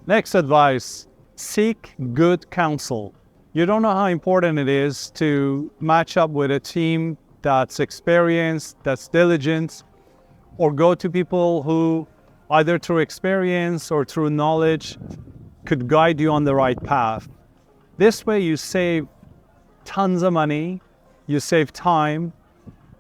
Next advice, seek good counsel. You don't know how important it is to match up with a team that's experienced, that's diligent, or go to people who either through experience or through knowledge could guide you on the right path. This way you save tons of money, you save time,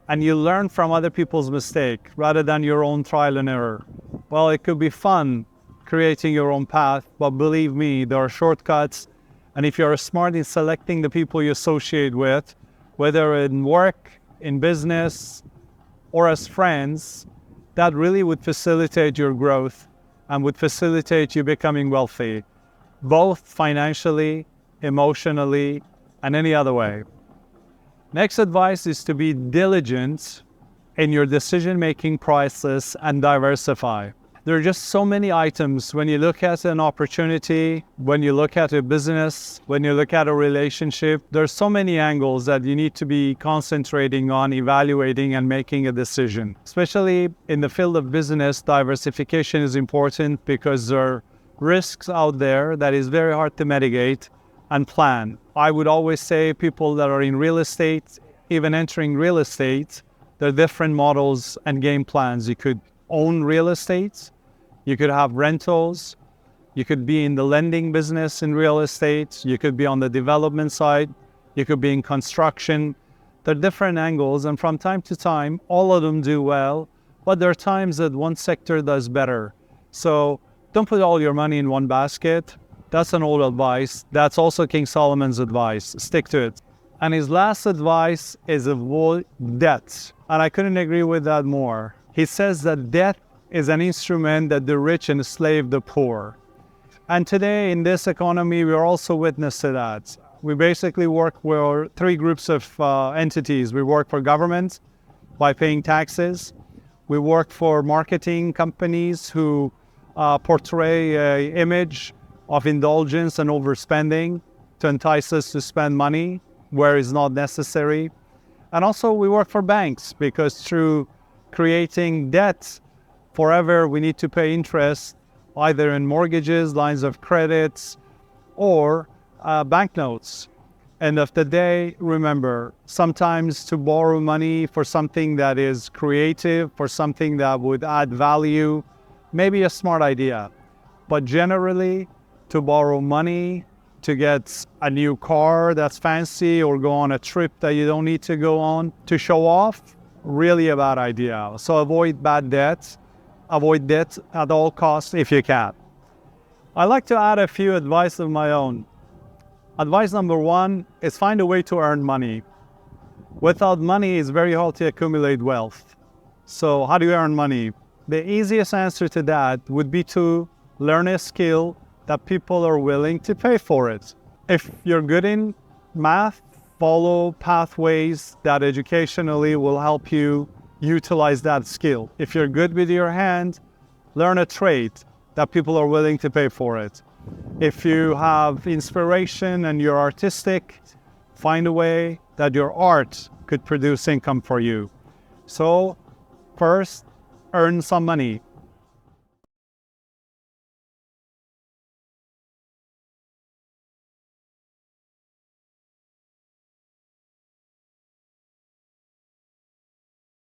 and you learn from other people's mistake rather than your own trial and error. Well, it could be fun creating your own path, but believe me, there are shortcuts. And if you're smart in selecting the people you associate with, whether in work, in business, or as friends, that really would facilitate your growth and would facilitate you becoming wealthy, both financially, emotionally, and any other way. Next advice is to be diligent in your decision-making process and diversify. There are just so many items when you look at an opportunity, when you look at a business, when you look at a relationship. There's so many angles that you need to be concentrating on, evaluating and making a decision. Especially in the field of business, diversification is important because there are risks out there that is very hard to mitigate and plan. I would always say people that are in real estate, even entering real estate, there are different models and game plans. You could own real estate. You could have rentals, you could be in the lending business in real estate, you could be on the development side, you could be in construction. There are different angles, and from time to time, all of them do well, but there are times that one sector does better. So don't put all your money in one basket. That's an old advice. That's also King Solomon's advice. Stick to it. And his last advice is avoid debt. And I couldn't agree with that more. He says that debt is an instrument that the rich enslave the poor. And today in this economy, we are also witness to that. We basically work with three groups of entities. We work for government by paying taxes. We work for marketing companies who portray an image of indulgence and overspending to entice us to spend money where it's not necessary. And also we work for banks because through creating debt, forever we need to pay interest either in mortgages, lines of credits, or banknotes. End of the day, remember, sometimes to borrow money for something that is creative, for something that would add value, may be a smart idea. But generally, to borrow money to get a new car that's fancy or go on a trip that you don't need to go on to show off, really a bad idea. So avoid bad debt. Avoid debt at all costs if you can. I like to add a few advice of my own. Advice number one is find a way to earn money. Without money, it's very hard to accumulate wealth. So how do you earn money? The easiest answer to that would be to learn a skill that people are willing to pay for it. If you're good in math, follow pathways that educationally will help you utilize that skill. If you're good with your hand, learn a trade that people are willing to pay for it. If you have inspiration and you're artistic, find a way that your art could produce income for you. So first, earn some money.